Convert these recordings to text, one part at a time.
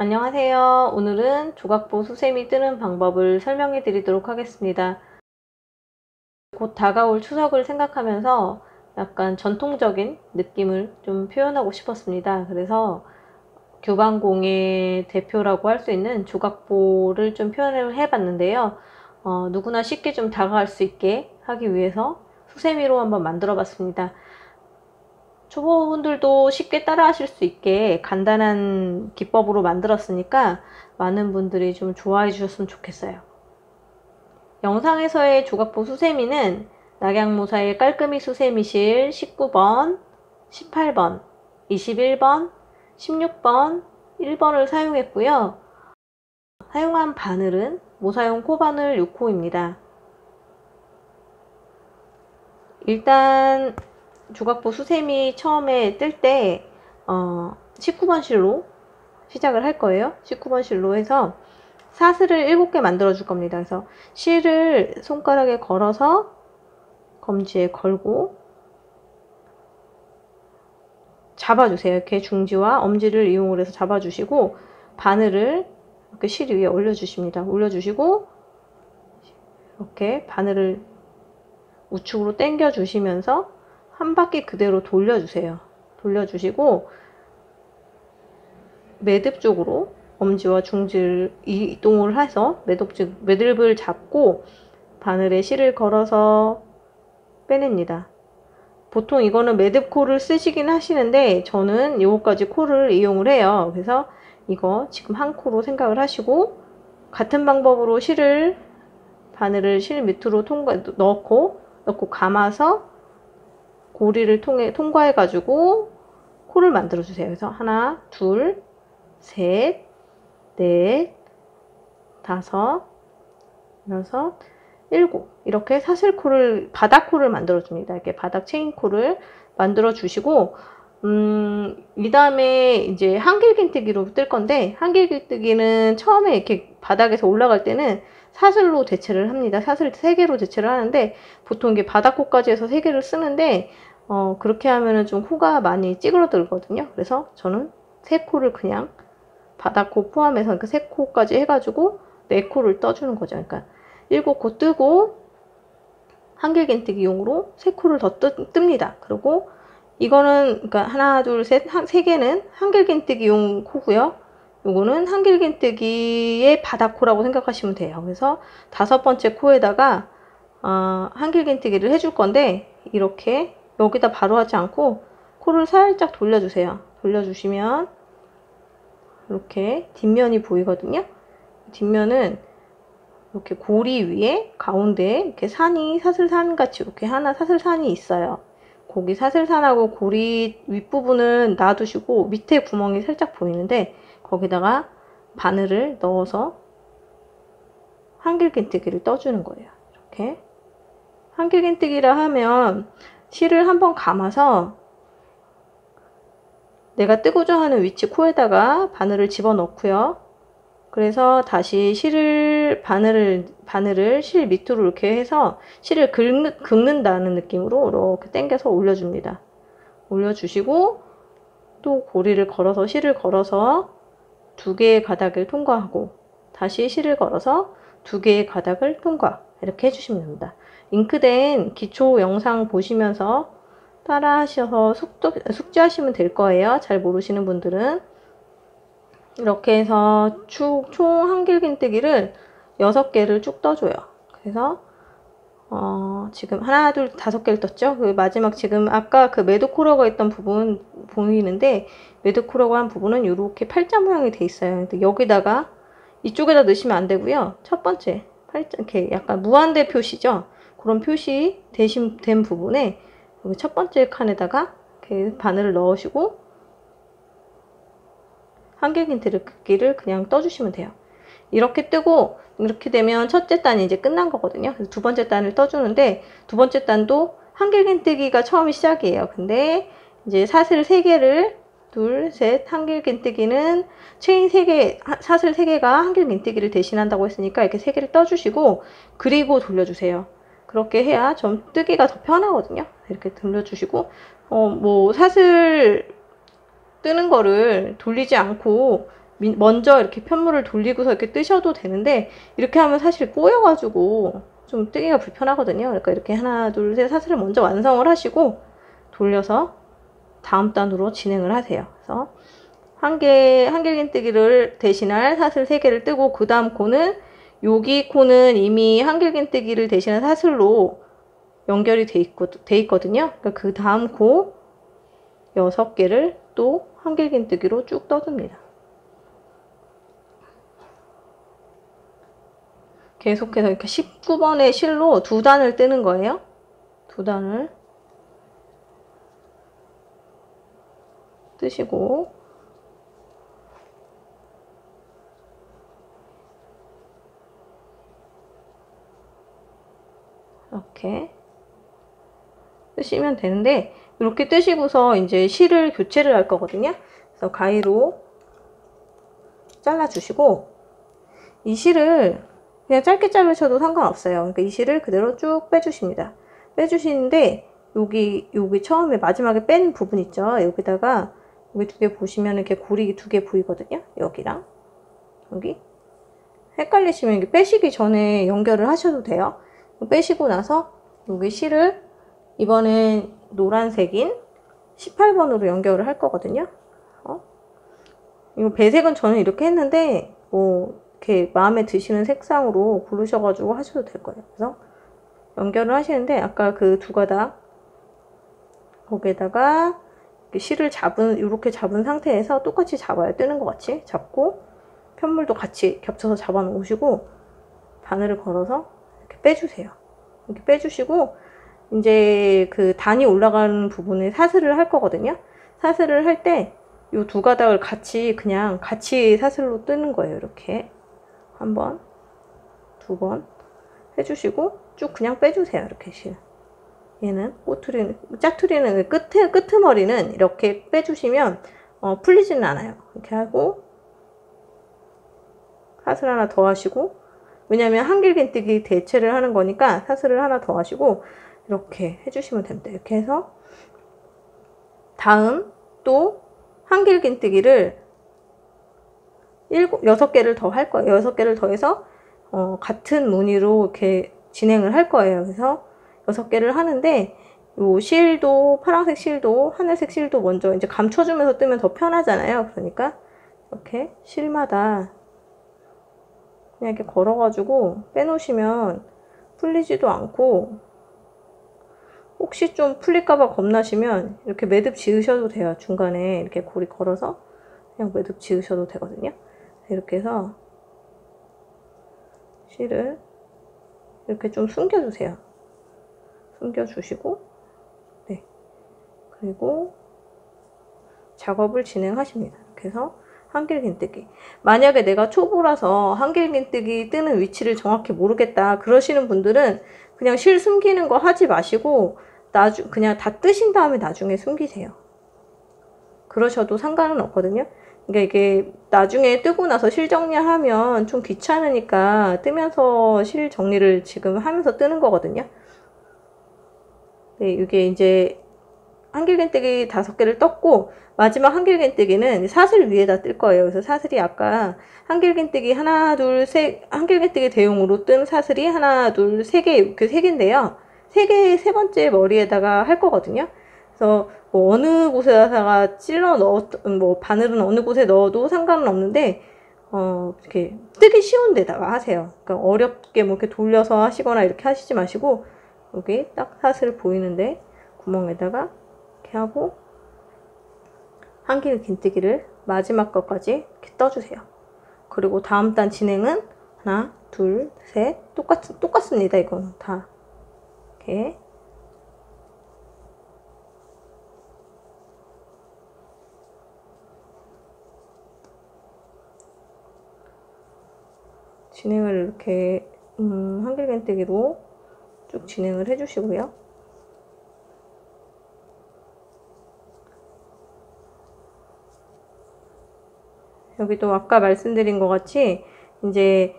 안녕하세요. 오늘은 조각보 수세미 뜨는 방법을 설명해 드리도록 하겠습니다. 곧 다가올 추석을 생각하면서 약간 전통적인 느낌을 좀 표현하고 싶었습니다. 그래서 교방공예 대표라고 할 수 있는 조각보를 좀 표현을 해봤는데요. 누구나 쉽게 좀 다가갈 수 있게 하기 위해서 수세미로 한번 만들어 봤습니다. 초보분들도 쉽게 따라 하실 수 있게 간단한 기법으로 만들었으니까 많은 분들이 좀 좋아해 주셨으면 좋겠어요. 영상에서의 조각보 수세미는 낙양모사의 깔끔이 수세미실 19번, 18번, 21번, 16번, 1번을 사용했고요. 사용한 바늘은 모사용 코바늘 6호입니다. 일단 조각보 수세미 처음에 뜰 때 19번 실로 시작을 할 거예요. 19번 실로 해서 사슬을 7개 만들어 줄 겁니다. 그래서 실을 손가락에 걸어서 검지에 걸고 잡아주세요. 이렇게 중지와 엄지를 이용을 해서 잡아주시고 바늘을 이렇게 실 위에 올려주십니다. 올려주시고 이렇게 바늘을 우측으로 당겨 주시면서 한 바퀴 그대로 돌려주세요. 돌려주시고 매듭 쪽으로 엄지와 중지를 이동을 해서 매듭을 잡고 바늘에 실을 걸어서 빼냅니다. 보통 이거는 매듭 코를 쓰시긴 하시는데 저는 요거까지 코를 이용을 해요. 그래서 이거 지금 한 코로 생각을 하시고 같은 방법으로 바늘을 실 밑으로 넣고 감아서 고리를 통과해 가지고 코를 만들어 주세요. 그래서 하나, 둘, 셋, 넷, 다섯, 여섯, 일곱 이렇게 사슬코를 바닥코를 만들어 줍니다. 이렇게 바닥 체인코를 만들어 주시고 이 다음에 이제 한길긴뜨기로 뜰 건데 한길긴뜨기는 처음에 이렇게 바닥에서 올라갈 때는 사슬로 대체를 합니다. 사슬 3개로 대체를 하는데 보통 이게 바닥코까지 해서 3개를 쓰는데 그렇게 하면은 좀 코가 많이 찌그러들거든요. 그래서 저는 3코를 그냥 바닥코 포함해서 그 3코까지 해가지고 4코를 떠주는 거죠. 그러니까 7코 뜨고 한길긴뜨기용으로 3코를 더 뜹니다. 그리고 이거는 그러니까 하나, 둘, 셋, 3개는 한길긴뜨기용 코고요. 요거는 한길긴뜨기의 바닥코라고 생각하시면 돼요. 그래서 5번째 코에다가 한길긴뜨기를 해줄 건데 이렇게 여기다 바로 하지 않고 코를 살짝 돌려주세요. 돌려주시면 이렇게 뒷면이 보이거든요. 뒷면은 이렇게 고리 위에 가운데에 이렇게 사슬산 같이 이렇게 하나 사슬산이 있어요. 거기 사슬산하고 고리 윗부분은 놔두시고 밑에 구멍이 살짝 보이는데 거기다가 바늘을 넣어서 한길긴뜨기를 떠주는 거예요. 이렇게 한길긴뜨기라 하면 실을 한번 감아서 내가 뜨고자 하는 위치 코에다가 바늘을 집어넣고요. 그래서 다시 바늘을 실 밑으로 이렇게 해서 실을 긁는다는 느낌으로 이렇게 당겨서 올려줍니다. 올려주시고 또 고리를 걸어서 실을 걸어서 2개의 가닥을 통과하고 다시 실을 걸어서 2개의 가닥을 통과 이렇게 해주시면 됩니다. 잉크된 기초 영상 보시면서 따라 하셔서 숙지하시면 될 거예요. 잘 모르시는 분들은. 이렇게 해서 총 한길긴뜨기를 6개를 쭉 떠줘요. 그래서 지금 하나, 둘, 5개를 떴죠. 그 마지막 지금 아까 그 매듭코러가 있던 부분 보이는데 매듭코러가 한 부분은 이렇게 팔자 모양이 돼 있어요. 근데 여기다가 이쪽에다 넣으시면 안 되고요. 첫 번째 팔자 이렇게 약간 무한대 표시죠. 그런 표시 된 부분에 여기 첫 번째 칸에다가 이렇게 바늘을 넣으시고 한길긴뜨기를 그냥 떠주시면 돼요. 이렇게 뜨고 이렇게 되면 첫째 단이 이제 끝난 거거든요. 그래서 두 번째 단을 떠주는데 두 번째 단도 한길긴뜨기가 처음이 시작이에요. 근데 이제 사슬 3개를 둘, 셋, 한길긴뜨기는 체인 3개, 사슬 3개가 한길긴뜨기를 대신한다고 했으니까 이렇게 3개를 떠주시고 그리고 돌려주세요. 그렇게 해야 좀 뜨기가 더 편하거든요. 이렇게 돌려주시고 뭐 사슬 뜨는 거를 돌리지 않고 먼저 이렇게 편물을 돌리고서 이렇게 뜨셔도 되는데, 이렇게 하면 사실 꼬여가지고 좀 뜨기가 불편하거든요. 그러니까 이렇게 하나, 둘, 셋 사슬을 먼저 완성을 하시고 돌려서 다음 단으로 진행을 하세요. 그래서 한길긴뜨기를 대신할 사슬 3개를 뜨고, 그 다음 코는, 여기 코는 이미 한길긴뜨기를 대신한 사슬로 연결이 돼 있거든요. 그러니까 그 다음 코 6개를 또 한길긴뜨기로 쭉 떠줍니다. 계속해서 이렇게 19번의 실로 2단을 뜨는 거예요. 2단을 뜨시고, 이렇게 뜨시면 되는데, 이렇게 뜨시고서 이제 실을 교체를 할 거거든요. 그래서 가위로 잘라주시고, 이 실을 그냥 짧게 자르셔도 상관없어요. 그러니까 이 실을 그대로 쭉 빼주십니다. 빼주시는데, 여기 처음에 마지막에 뺀 부분 있죠? 여기다가, 여기 2개 보시면 이렇게 고리 2개 보이거든요? 여기랑 여기. 헷갈리시면 이게 빼시기 전에 연결을 하셔도 돼요. 빼시고 나서 여기 실을 이번엔 노란색인 18번으로 연결을 할 거거든요. 이거 배색은 저는 이렇게 했는데 뭐 이렇게 마음에 드시는 색상으로 고르셔가지고 하셔도 될 거예요. 그래서 연결을 하시는데, 아까 그 2가닥 거기에다가 실을 이렇게 잡은 상태에서 똑같이 잡아요. 뜨는 것 같이 잡고, 편물도 같이 겹쳐서 잡아 놓으시고, 바늘을 걸어서 이렇게 빼주세요. 이렇게 빼주시고, 이제 그 단이 올라가는 부분에 사슬을 할 거거든요. 사슬을 할 때 이 2가닥을 같이 사슬로 뜨는 거예요. 이렇게 1번, 2번 해주시고 쭉 그냥 빼주세요. 이렇게 실. 얘는 짜투리는 끄트머리는 이렇게 빼주시면 풀리지는 않아요. 이렇게 하고 사슬 하나 더 하시고, 왜냐면 한길긴뜨기 대체를 하는 거니까 사슬을 하나 더 하시고 이렇게 해주시면 됩니다. 이렇게 해서 다음 또 한길긴뜨기를 6개를 더 할 거예요. 6개를 더해서 같은 무늬로 이렇게 진행을 할 거예요. 그래서 6개를 하는데, 요 실도, 파란색 실도, 하늘색 실도 먼저 이제 감춰주면서 뜨면 더 편하잖아요. 그러니까 이렇게 실마다 그냥 이렇게 걸어가지고 빼놓으시면 풀리지도 않고, 혹시 좀 풀릴까봐 겁나시면 이렇게 매듭 지으셔도 돼요. 중간에 이렇게 고리 걸어서 그냥 매듭 지으셔도 되거든요. 이렇게 해서 실을 이렇게 좀 숨겨주세요. 숨겨주시고, 네. 그리고 작업을 진행하십니다. 이렇게 해서 한길긴뜨기. 만약에 내가 초보라서 한길긴뜨기 뜨는 위치를 정확히 모르겠다 그러시는 분들은 그냥 실 숨기는 거 하지 마시고 그냥 다 뜨신 다음에 나중에 숨기세요. 그러셔도 상관은 없거든요. 그러니까 이게 나중에 뜨고 나서 실 정리하면 좀 귀찮으니까 뜨면서 실 정리를 지금 하면서 뜨는 거거든요. 네, 이게 이제 한길긴뜨기 5개를 떴고, 마지막 한길긴뜨기는 사슬 위에다 뜰 거예요. 그래서 사슬이 아까 한길긴뜨기 하나, 둘, 셋, 한길긴뜨기 대용으로 뜬 사슬이 하나, 둘, 3개, 이렇게 3개인데요. 3개, 3번째 머리에다가 할 거거든요. 그래서 뭐 어느 곳에다가 뭐 바늘은 어느 곳에 넣어도 상관은 없는데, 이렇게 뜨기 쉬운 데다가 하세요. 그러니까 어렵게 뭐 이렇게 돌려서 하시거나 이렇게 하시지 마시고, 여기 딱 사슬 보이는데 구멍에다가 이렇게 하고 한길긴뜨기를 마지막 것까지 이렇게 떠주세요. 그리고 다음 단 진행은 하나, 둘, 셋, 똑같습니다. 이거는 다 이렇게 진행을 이렇게 한길긴뜨기로 쭉 진행을 해주시고요. 여기도 아까 말씀드린 것 같이 이제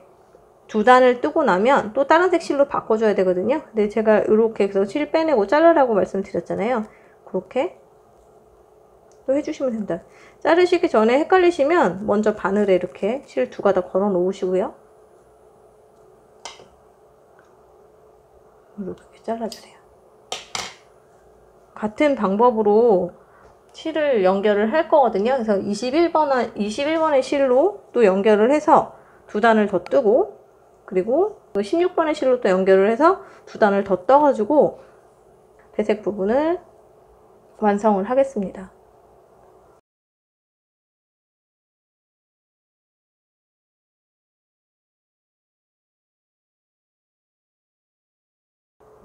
2단을 뜨고 나면 또 다른 색 실로 바꿔줘야 되거든요. 근데 제가 이렇게 해서 실 빼내고 자르라고 말씀드렸잖아요. 그렇게 해주시면 됩니다. 자르시기 전에 헷갈리시면 먼저 바늘에 이렇게 실 두 가닥 걸어 놓으시고요. 이렇게 잘라주세요. 같은 방법으로 실을 연결을 할 거거든요. 그래서 21번의 실로 또 연결을 해서 두 단을 더 뜨고, 그리고 16번의 실로 또 연결을 해서 두 단을 더 떠가지고 배색 부분을 완성을 하겠습니다.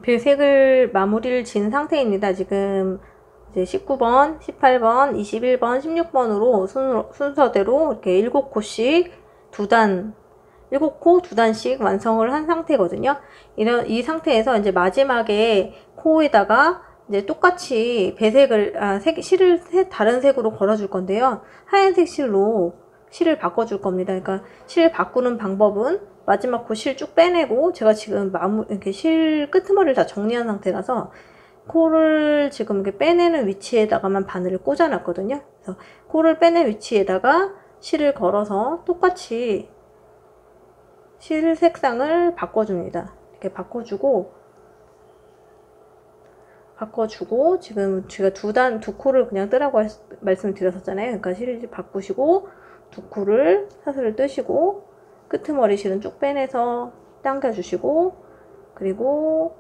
배색을 마무리를 지은 상태입니다. 지금 이제 19번, 18번, 21번, 16번으로 순서대로 이렇게 7코씩 두 단, 7코 두 단씩 완성을 한 상태거든요. 이 상태에서 이제 마지막에 코에다가 이제 똑같이 배색을, 실을 다른 색으로 걸어줄 건데요. 하얀색 실로 실을 바꿔줄 겁니다. 그러니까 실 바꾸는 방법은 마지막 코 실 쭉 빼내고, 제가 지금 이렇게 실 끄트머리를 다 정리한 상태라서 코를 지금 이렇게 빼내는 위치에다가만 바늘을 꽂아 놨거든요. 그래서 코를 빼낸 위치에다가 실을 걸어서 똑같이 실 색상을 바꿔줍니다. 이렇게 바꿔주고 지금 제가 두 코를 그냥 뜨라고 말씀을 드렸었잖아요. 그러니까 실을 바꾸시고 두 코를 사슬을 뜨시고 끄트머리 실은 쭉 빼내서 당겨주시고, 그리고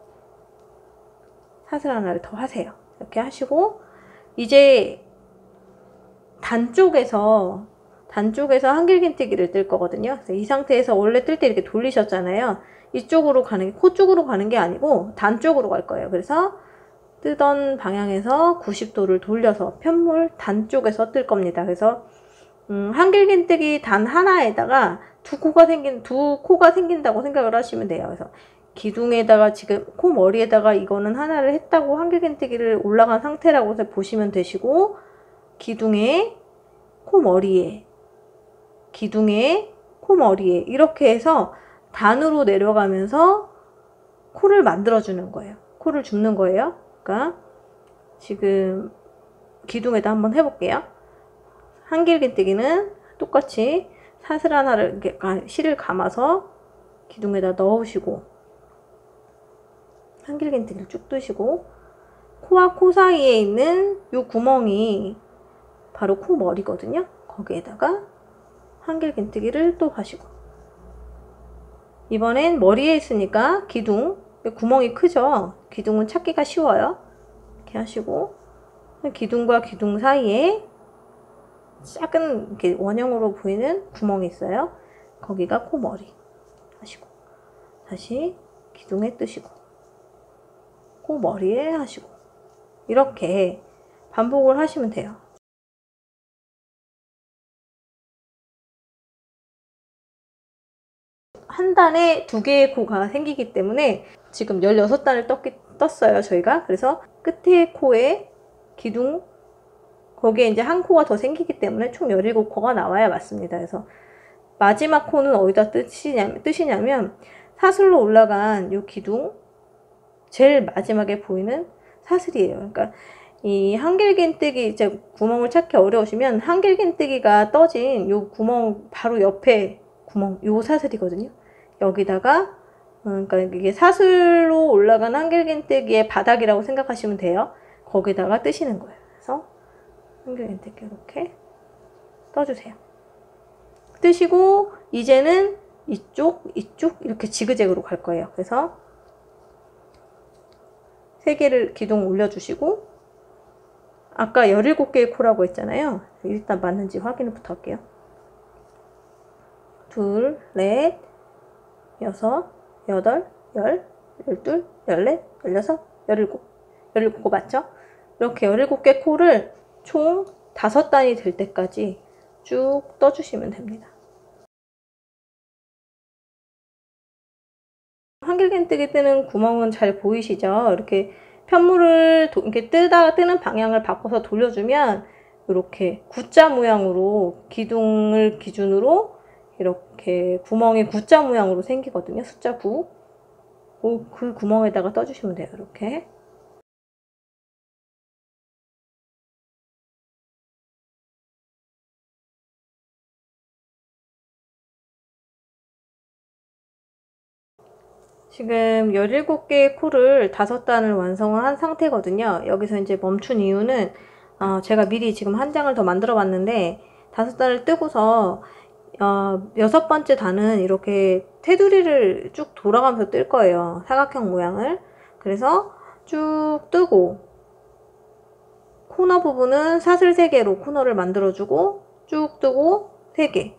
사슬 하나를 더 하세요. 이렇게 하시고, 이제 단쪽에서 한길긴뜨기를 뜰 거거든요. 그래서 이 상태에서 원래 뜰 때 이렇게 돌리셨잖아요. 이쪽으로 코 쪽으로 가는 게 아니고 단 쪽으로 갈 거예요. 그래서 뜨던 방향에서 90도를 돌려서 편물 단 쪽에서 뜰 겁니다. 그래서 한길긴뜨기 단 하나에다가 두 코가 생긴다고 생각을 하시면 돼요. 그래서 기둥에다가 지금 코 머리에다가 이거는 하나를 했다고 한길긴뜨기를 올라간 상태라고 보시면 되시고, 기둥에 코 머리에 이렇게 해서 단으로 내려가면서 코를 만들어주는 거예요. 코를 줍는 거예요. 그러니까 지금 기둥에다 한번 해볼게요. 한길긴뜨기는 똑같이 사슬 하나를 이렇게 실을 감아서 기둥에다 넣으시고, 한길긴뜨기를 쭉 뜨시고, 코와 코 사이에 있는 이 구멍이 바로 코 머리거든요. 거기에다가 한길긴뜨기를 또 하시고, 이번엔 머리에 있으니까 기둥, 구멍이 크죠? 기둥은 찾기가 쉬워요. 이렇게 하시고, 기둥과 기둥 사이에 작은 이렇게 원형으로 보이는 구멍이 있어요. 거기가 코 머리 하시고, 다시 기둥에 뜨시고, 코 머리에 하시고, 이렇게 반복을 하시면 돼요. 한 단에 두 개의 코가 생기기 때문에 지금 16단을 떴어요, 저희가. 그래서 끝에 코에 기둥, 거기에 이제 한 코가 더 생기기 때문에 총 17코가 나와야 맞습니다. 그래서 마지막 코는 어디다 뜨시냐면 사슬로 올라간 요 기둥, 제일 마지막에 보이는 사슬이에요. 그러니까 이 한길긴뜨기 이제 구멍을 찾기 어려우시면 한길긴뜨기가 떠진 요 구멍 바로 옆에 구멍, 요 사슬이거든요. 여기다가 그러니까 이게 사슬로 올라간 한길긴뜨기의 바닥이라고 생각하시면 돼요. 거기다가 뜨시는 거예요. 그래서 한길긴뜨기 이렇게 떠주세요. 뜨시고 이제는 이쪽 이렇게 지그재그로 갈 거예요. 그래서 3개를 기둥 올려주시고, 아까 17개의 코라고 했잖아요. 일단 맞는지 확인부터 할게요. 2, 4, 6, 8, 10, 12, 14, 16, 17. 17코 맞죠? 이렇게 17개 코를 총 5단이 될 때까지 쭉 떠주시면 됩니다. 한길긴뜨기 뜨는 구멍은 잘 보이시죠? 이렇게 편물을 이렇게 뜨는 방향을 바꿔서 돌려주면 이렇게 X자 모양으로, 기둥을 기준으로 이렇게 구멍이 X자 모양으로 생기거든요. 숫자 9. 그 구멍에다가 떠주시면 돼요. 이렇게. 지금 17개의 코를 5단을 완성을 한 상태거든요. 여기서 이제 멈춘 이유는 제가 미리 지금 한 장을 더 만들어 봤는데 5단을 뜨고서 6번째 단은 이렇게 테두리를 쭉 돌아가면서 뜰 거예요. 사각형 모양을. 그래서 쭉 뜨고 코너 부분은 사슬 3개로 코너를 만들어주고 쭉 뜨고 3개,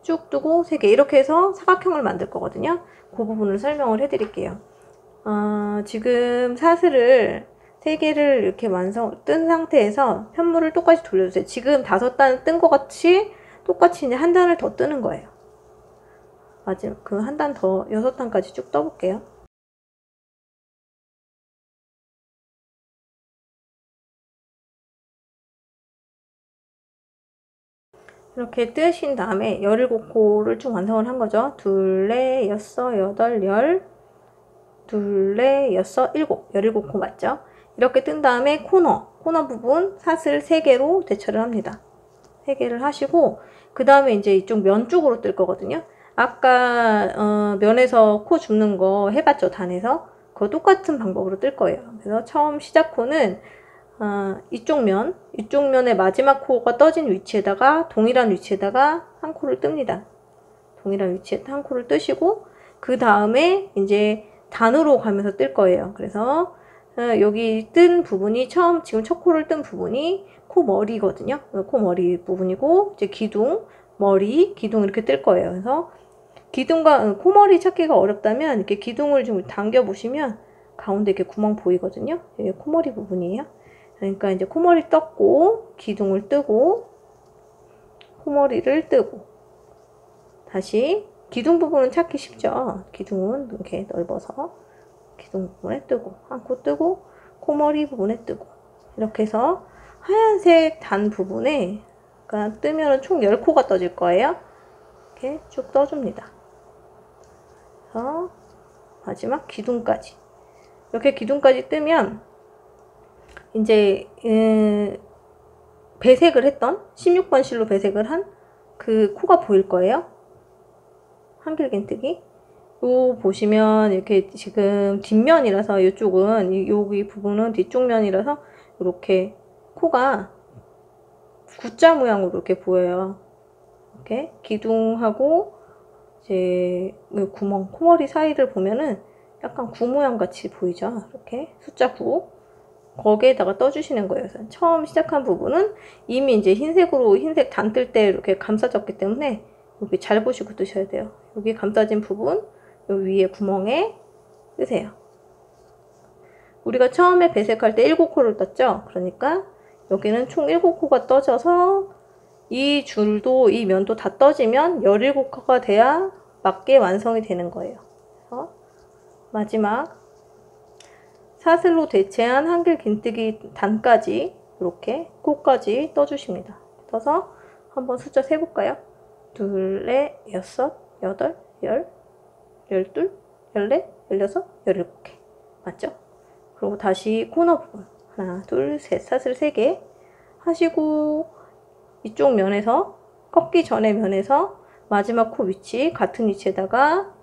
쭉 뜨고 3개 이렇게 해서 사각형을 만들 거거든요. 그 부분을 설명을 해드릴게요. 지금 사슬을 3개를 이렇게 뜬 상태에서 편물을 똑같이 돌려주세요. 지금 5단 뜬 것 같이 똑같이 이제 한 단을 더 뜨는 거예요. 마지막 그 한 단 더 6단까지 쭉 떠볼게요. 이렇게 뜨신 다음에 17코를 쭉 완성을 한 거죠. 둘, 넷, 여섯, 여덟, 열, 둘, 넷, 여섯, 일곱, 17코 맞죠? 이렇게 뜬 다음에 코너 부분 사슬 3개로 대처를 합니다. 3개를 하시고 그 다음에 이제 이쪽 면 쪽으로 뜰 거거든요. 아까 면에서 코 줍는 거 해봤죠, 단에서. 그거 똑같은 방법으로 뜰 거예요. 그래서 처음 시작 코는 이쪽 면의 마지막 코가 떠진 위치에다가 동일한 위치에다가 한 코를 뜹니다. 동일한 위치에 한 코를 뜨시고 그 다음에 이제 단으로 가면서 뜰 거예요. 그래서 여기 뜬 부분이 지금 첫 코를 뜬 부분이 코머리거든요. 코머리 부분이고 이제 기둥, 머리, 기둥 이렇게 뜰 거예요. 그래서 기둥과 코머리 찾기가 어렵다면 이렇게 기둥을 좀 당겨 보시면 가운데 이렇게 구멍 보이거든요. 이게 코머리 부분이에요. 그러니까 이제 코머리 떴고 기둥을 뜨고 코머리를 뜨고 다시 기둥 부분은 찾기 쉽죠. 기둥은 이렇게 넓어서 기둥 부분에 뜨고 한 코 뜨고 코머리 부분에 뜨고 이렇게 해서 하얀색 단 부분에 그러니까 뜨면 총 10코가 떠질 거예요. 이렇게 쭉 떠줍니다. 그래서 마지막 기둥까지 이렇게 기둥까지 뜨면 이제 배색을 했던 16번 실로 배색을 한 그 코가 보일 거예요. 한길긴뜨기. 요 보시면 이렇게 지금 뒷면이라서 이쪽은 여기 부분은 뒤쪽 면이라서 이렇게 코가 V자 모양으로 이렇게 보여요. 이렇게 기둥하고 이제 구멍 코머리 사이를 보면은 약간 구 모양 같이 보이죠. 이렇게 숫자 9 거기에다가 떠주시는 거예요. 처음 시작한 부분은 이미 이제 흰색 단 뜰 때 이렇게 감싸졌기 때문에 여기 잘 보시고 뜨셔야 돼요. 여기 감싸진 부분 요 위에 구멍에 뜨세요. 우리가 처음에 배색할 때 7코를 떴죠. 그러니까 여기는 총 7코가 떠져서 이 줄도 이 면도 다 떠지면 17코가 돼야 맞게 완성이 되는 거예요. 그래서 마지막 사슬로 대체한 한길긴뜨기 단까지 이렇게 코까지 떠주십니다. 떠서 한번 숫자 세볼까요? 둘, 넷, 여섯, 여덟, 열, 열둘, 열넷, 열여섯, 17개 맞죠? 그리고 다시 코너 부분 하나, 둘, 셋 사슬 3개 하시고 이쪽 면에서 꺾기 전에 면에서 마지막 코 위치 같은 위치에다가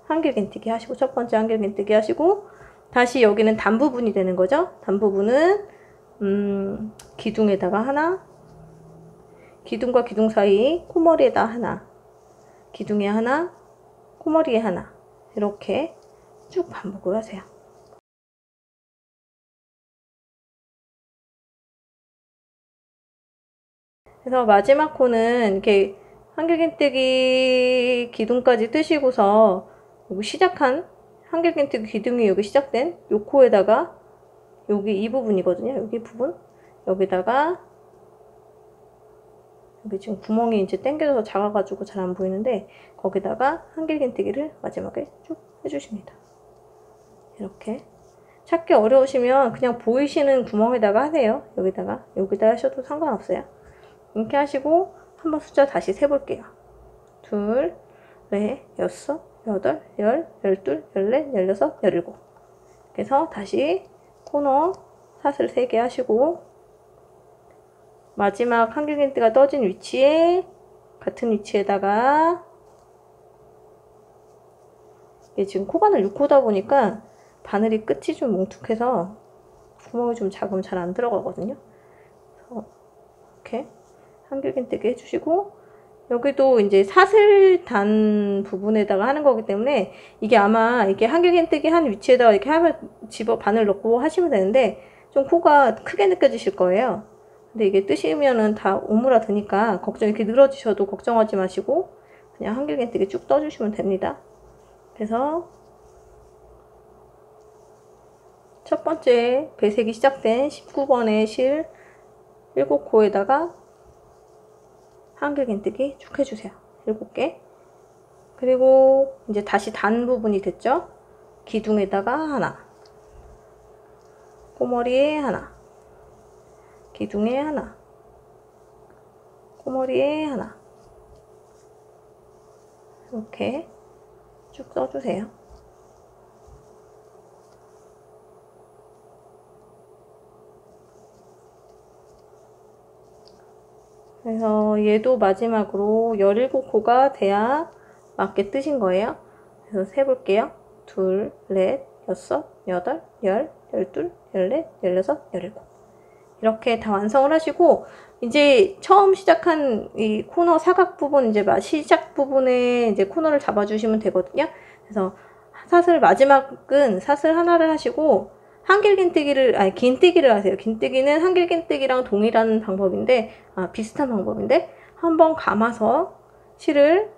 한길긴뜨기 하시고 첫 번째 한길긴뜨기 하시고 다시 여기는 단 부분이 되는 거죠. 단 부분은 기둥에다가 하나, 기둥과 기둥 사이 코머리에다 하나, 기둥에 하나, 코머리에 하나 이렇게 쭉 반복을 하세요. 그래서 마지막 코는 이렇게 한길긴뜨기 기둥까지 뜨시고서 여기 시작한 한길긴뜨기 기둥이 여기 시작된 요 코에다가 여기 이 부분이거든요. 여기 부분 여기다가 여기 지금 구멍이 이제 당겨져서 작아가지고 잘 안 보이는데 거기다가 한길긴뜨기를 마지막에 쭉 해주십니다. 이렇게 찾기 어려우시면 그냥 보이시는 구멍에다가 하세요. 여기다 하셔도 상관없어요. 이렇게 하시고 한번 숫자 다시 세볼게요. 둘, 넷, 여섯, 여덟, 열, 열둘, 열넷, 열여섯, 17. 그래서 다시 코너 사슬 3개 하시고 마지막 한길긴뜨기가 떠진 위치에 같은 위치에다가 이게 지금 코바늘 6호다 보니까 바늘이 끝이 좀 뭉툭해서 구멍이 좀 작으면 잘 안 들어가거든요. 그래서 이렇게 한길긴뜨기 해주시고, 여기도 이제 사슬 단 부분에다가 하는 거기 때문에 이게 아마 이게 한길긴뜨기 한 위치에다가 이렇게 하면 바늘 넣고 하시면 되는데 좀 코가 크게 느껴지실 거예요. 근데 이게 뜨시면은 다 오므라드니까 이렇게 늘어지셔도 걱정하지 마시고 그냥 한길긴뜨기 쭉 떠주시면 됩니다. 그래서 첫 번째 배색이 시작된 19번의 실 7코에다가 한길긴뜨기 쭉 해주세요. 7개. 그리고 이제 다시 단 부분이 됐죠? 기둥에다가 하나, 꼬머리에 하나, 기둥에 하나, 꼬머리에 하나, 이렇게 쭉 써주세요. 그래서 얘도 마지막으로 17코가 돼야 맞게 뜨신 거예요. 그래서 세볼게요. 2, 4, 6, 8, 10, 12, 14, 16, 17. 이렇게 다 완성을 하시고, 이제 처음 시작한 이 코너 사각 부분, 이제 시작 부분에 이제 코너를 잡아주시면 되거든요. 그래서 마지막은 사슬 하나를 하시고, 긴뜨기를 하세요. 긴뜨기는 한길긴뜨기랑 동일한 방법인데, 비슷한 방법인데, 한번 감아서 실을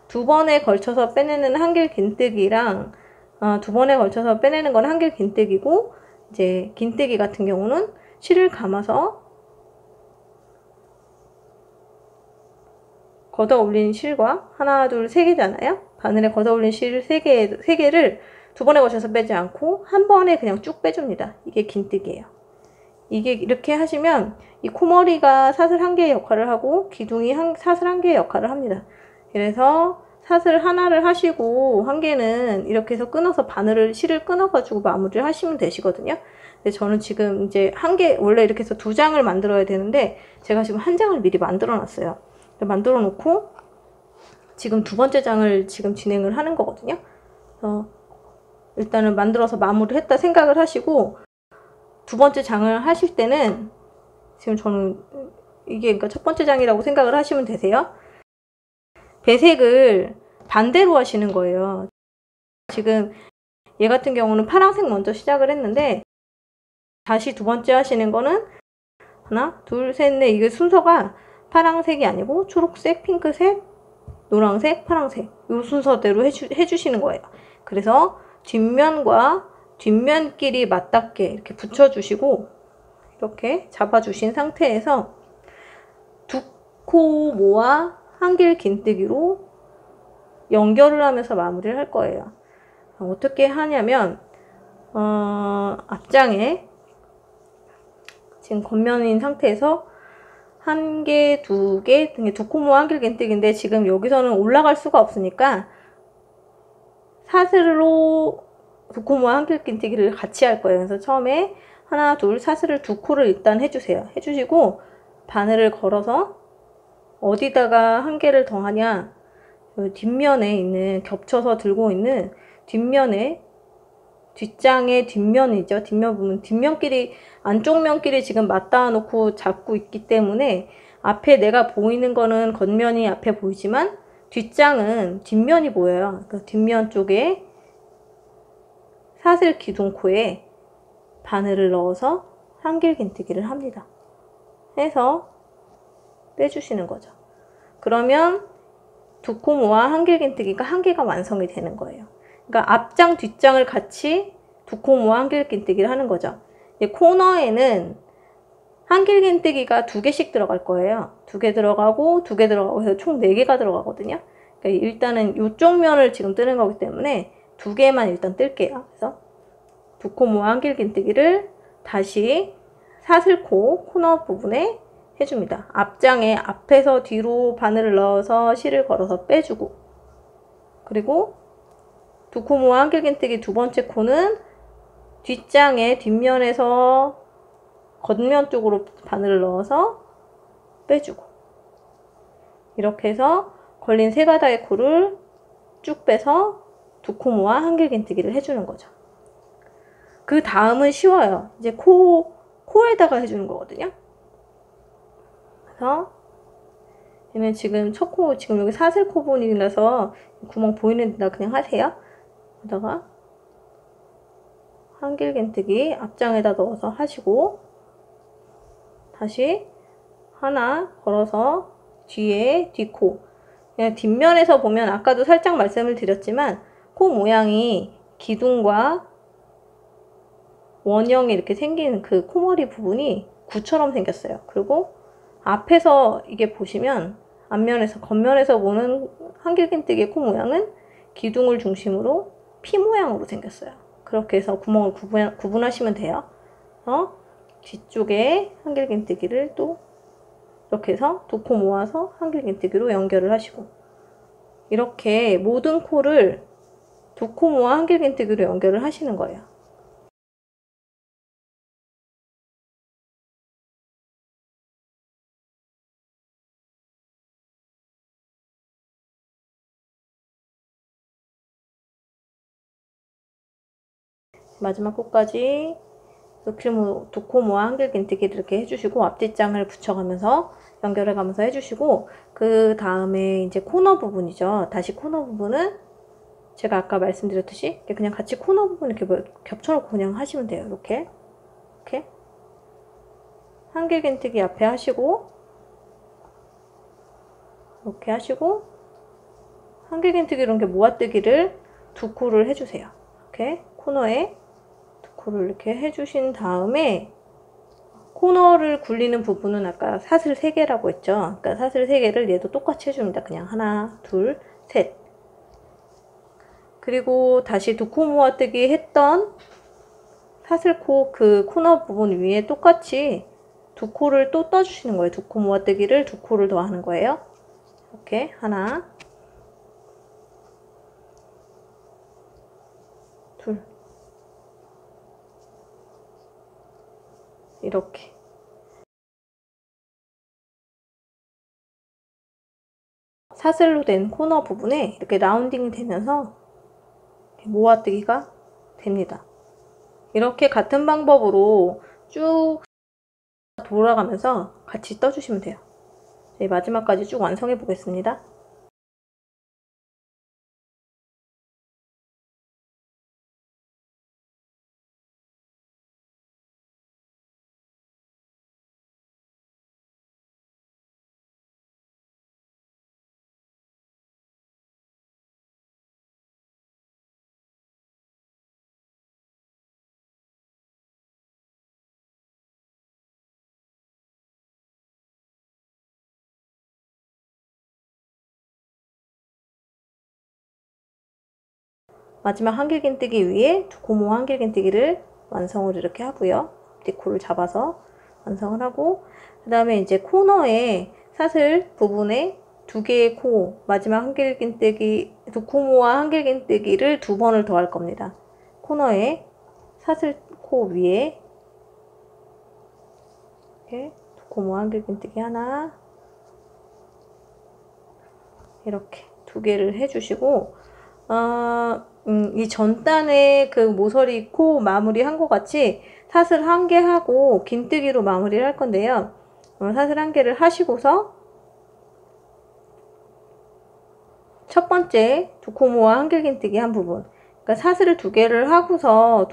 2번에 걸쳐서 빼내는 한길긴뜨기랑, 2번에 걸쳐서 빼내는 건 한길긴뜨기고, 이제 긴뜨기 같은 경우는 실을 감아서 걷어 올린 실과 하나, 둘, 세 개잖아요. 바늘에 걷어 올린 실 3개를 2번에 걸쳐서 빼지 않고 한 번에 그냥 쭉 빼줍니다. 이게 긴뜨기예요. 이게 이렇게 하시면 이 코머리가 사슬 1개의 역할을 하고 기둥이 사슬 1개의 역할을 합니다. 그래서 사슬 하나를 하시고 1개는 이렇게 해서 끊어서 실을 끊어가지고 마무리를 하시면 되시거든요. 근데 저는 지금 이제 1개, 원래 이렇게 해서 2장을 만들어야 되는데 제가 지금 1장을 미리 만들어 놨어요. 만들어 놓고 지금 2번째 장을 지금 진행을 하는 거거든요. 그래서 일단은 만들어서 마무리를 했다 생각을 하시고 2번째 장을 하실 때는 지금 저는 이게 그러니까 첫 번째 장이라고 생각을 하시면 되세요. 배색을 반대로 하시는 거예요. 지금 얘 같은 경우는 파란색 먼저 시작을 했는데 다시 2번째 하시는 거는 하나, 둘, 셋, 넷 이게 순서가 파란색이 아니고 초록색, 핑크색, 노란색, 파란색 이 순서대로 해주시는 거예요. 그래서 뒷면과 뒷면끼리 맞닿게 이렇게 붙여주시고 이렇게 잡아주신 상태에서 2코 모아 한길긴뜨기로 연결을 하면서 마무리를 할 거예요. 어떻게 하냐면 앞장에 지금 겉면인 상태에서 1개, 2개, 2코 모아 한길긴뜨기인데 지금 여기서는 올라갈 수가 없으니까 사슬로 2코 모아 한길긴뜨기를 같이 할 거예요. 그래서 처음에 하나, 둘, 사슬을 2코를 일단 해주세요. 해주시고 바늘을 걸어서 어디다가 1개를 더 하냐, 뒷면에 있는 겹쳐서 들고 있는 뒷면에 뒷장의 뒷면이죠. 뒷면 부분, 뒷면끼리 안쪽 면끼리 지금 맞닿아 놓고 잡고 있기 때문에 앞에 내가 보이는 거는 겉면이 앞에 보이지만 뒷장은 뒷면이 보여요. 그 뒷면 쪽에 사슬 기둥코에 바늘을 넣어서 한길긴뜨기를 합니다. 해서 빼주시는 거죠. 그러면 2코 모아 한길긴뜨기가 1개가 완성이 되는 거예요. 그러니까 앞장 뒷장을 같이 2코 모아 한길긴뜨기를 하는 거죠. 코너에는 한길긴뜨기가 2개씩 들어갈 거예요. 2개 들어가고 2개 들어가고 해서 총 4개가 들어가거든요. 그러니까 일단은 이쪽 면을 지금 뜨는 거기 때문에 2개만 일단 뜰게요. 그래서 2코 모아 한길긴뜨기를 다시 사슬코 코너 부분에 해줍니다. 앞장에 앞에서 뒤로 바늘을 넣어서 실을 걸어서 빼주고, 그리고 2코 모아 한길긴뜨기 2번째 코는 뒷장에 뒷면에서 겉면 쪽으로 바늘을 넣어서 빼주고, 이렇게 해서 걸린 3가닥의 코를 쭉 빼서 두 코 모아 한길긴뜨기를 해주는 거죠. 그 다음은 쉬워요. 이제 코에다가 해주는 거거든요. 그래서 얘는 지금 첫 코, 지금 여기 사슬 코 부분이라서 구멍 보이는 데다 그냥 하세요. 여기다가 한길긴뜨기 앞장에다 넣어서 하시고, 다시 하나 걸어서 뒤에 뒷코, 그냥 뒷면에서 보면 아까도 살짝 말씀을 드렸지만 코 모양이 기둥과 원형이 이렇게 생긴 그 코머리 부분이 구처럼 생겼어요. 그리고 앞에서 이게 보시면 앞면에서 겉면에서 보는 한길긴뜨기의 코 모양은 기둥을 중심으로 피 모양으로 생겼어요. 그렇게 해서 구멍을 구분하시면 돼요. 뒤쪽에 한길긴뜨기를 또 이렇게 해서 두 코 모아서 한길긴뜨기로 연결을 하시고, 이렇게 모든 코를 두 코 모아 한길긴뜨기로 연결을 하시는 거예요. 마지막 코까지 두 코 모아 한길긴뜨기를 이렇게 해주시고, 앞뒷장을 붙여가면서 연결해가면서 해주시고, 그 다음에 이제 코너 부분이죠. 다시 코너 부분은 제가 아까 말씀드렸듯이 그냥 같이 코너 부분 이렇게 겹쳐놓고 그냥 하시면 돼요. 이렇게 한길긴뜨기 앞에 하시고, 이렇게 하시고, 한길긴뜨기 이렇게 모아뜨기를 두 코를 해주세요. 이렇게 코너에 두 코를 이렇게 해주신 다음에, 코너를 굴리는 부분은 아까 사슬 3개라고 했죠. 그러니까 사슬 3개를 얘도 똑같이 해줍니다. 그냥 하나, 둘, 셋. 그리고 다시 두 코 모아뜨기 했던 사슬코 그 코너 부분 위에 똑같이 두 코를 또 떠주시는 거예요. 두 코 모아뜨기를 두 코를 더 하는 거예요. 이렇게 하나, 둘, 이렇게 사슬로 된 코너 부분에 이렇게 라운딩이 되면서 모아뜨기가 됩니다. 이렇게 같은 방법으로 쭉 돌아가면서 같이 떠주시면 돼요. 마지막까지 쭉 완성해 보겠습니다. 마지막 한길긴뜨기 위에 두 코 모아 한길긴뜨기를 완성을 이렇게 하고요. 앞뒤코를 잡아서 완성을 하고, 그 다음에 이제 코너에 사슬 부분에 두 개의 코, 마지막 한길긴뜨기, 두 코 모아 한길긴뜨기를 두 번을 더 할 겁니다. 코너에 사슬 코 위에 이렇게 두 코 모아 한길긴뜨기 하나, 이렇게 두 개를 해주시고, 이 전단에 그 모서리 코 마무리 한 것 같이 사슬 1개 하고 긴뜨기로 마무리를 할 건데요. 사슬 1개를 하시고서 첫 번째 두 코 모아 한길긴뜨기 한 부분, 그러니까 사슬을 2개를 하고서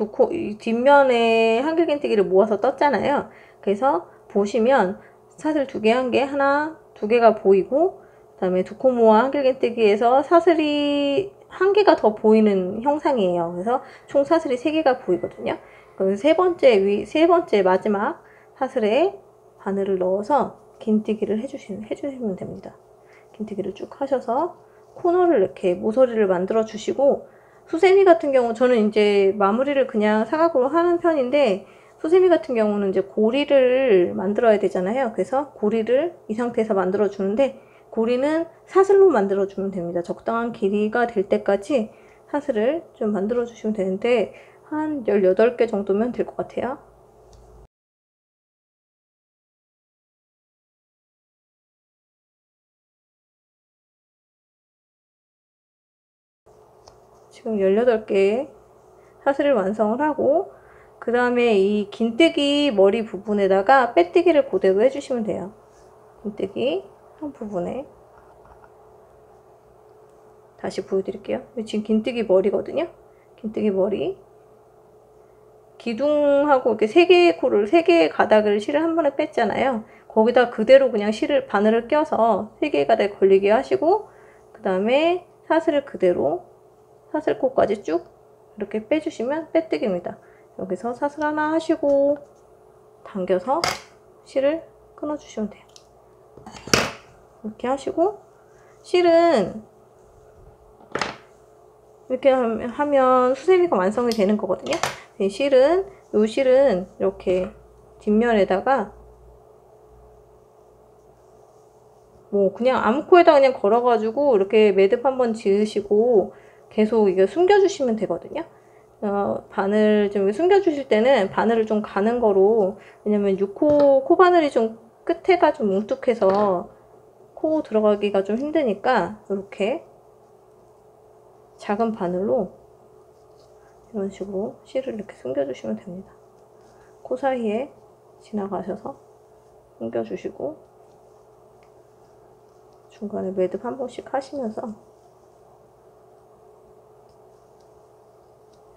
뒷면에 한길긴뜨기를 모아서 떴잖아요. 그래서 보시면 사슬 2개 한 개, 하나, 2개가 보이고, 그 다음에 두 코 모아 한길긴뜨기에서 사슬이 1개가 더 보이는 형상이에요. 그래서 총 사슬이 3개가 보이거든요. 그래서 세 번째 마지막 사슬에 바늘을 넣어서 긴뜨기를 해주시면 됩니다. 긴뜨기를 쭉 하셔서 코너를 이렇게 모서리를 만들어 주시고, 수세미 같은 경우 저는 이제 마무리를 그냥 사각으로 하는 편인데, 수세미 같은 경우는 이제 고리를 만들어야 되잖아요. 그래서 고리를 이 상태에서 만들어 주는데, 고리는 사슬로 만들어 주면 됩니다. 적당한 길이가 될 때까지 사슬을 좀 만들어 주시면 되는데, 한 18개 정도면 될 것 같아요. 지금 18개의 사슬을 완성을 하고, 그 다음에 이 긴뜨기 머리 부분에다가 빼뜨기를 그대로 해주시면 돼요. 긴뜨기 한 부분에 다시 보여드릴게요. 지금 긴뜨기 머리거든요. 긴뜨기 머리 기둥하고 이렇게 3개의 코를 3개의 가닥을 실을 한 번에 뺐잖아요. 거기다 그대로 그냥 실을 바늘을 껴서 3개의 가닥에 걸리게 하시고, 그 다음에 사슬을 그대로 사슬코까지 쭉 이렇게 빼주시면 빼뜨기입니다. 여기서 사슬 하나 하시고 당겨서 실을 끊어주시면 돼요. 이렇게 하시고, 실은 이렇게 하면 수세미가 완성이 되는 거거든요. 이 실은 이렇게 뒷면에다가 뭐 그냥 아무 코에다 그냥 걸어가지고 이렇게 매듭 한번 지으시고 계속 이거 숨겨주시면 되거든요. 바늘 좀 숨겨주실 때는 바늘을 좀 가는 거로, 왜냐면 6코 코바늘이 좀 끝에가 좀 뭉툭해서 코 들어가기가 좀 힘드니까 이렇게 작은 바늘로 이런 식으로 실을 이렇게 숨겨주시면 됩니다. 코 사이에 지나가셔서 숨겨주시고 중간에 매듭 한 번씩 하시면서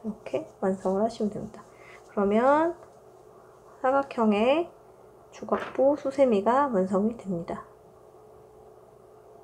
이렇게 완성을 하시면 됩니다. 그러면 사각형의 주곽부 수세미가 완성이 됩니다.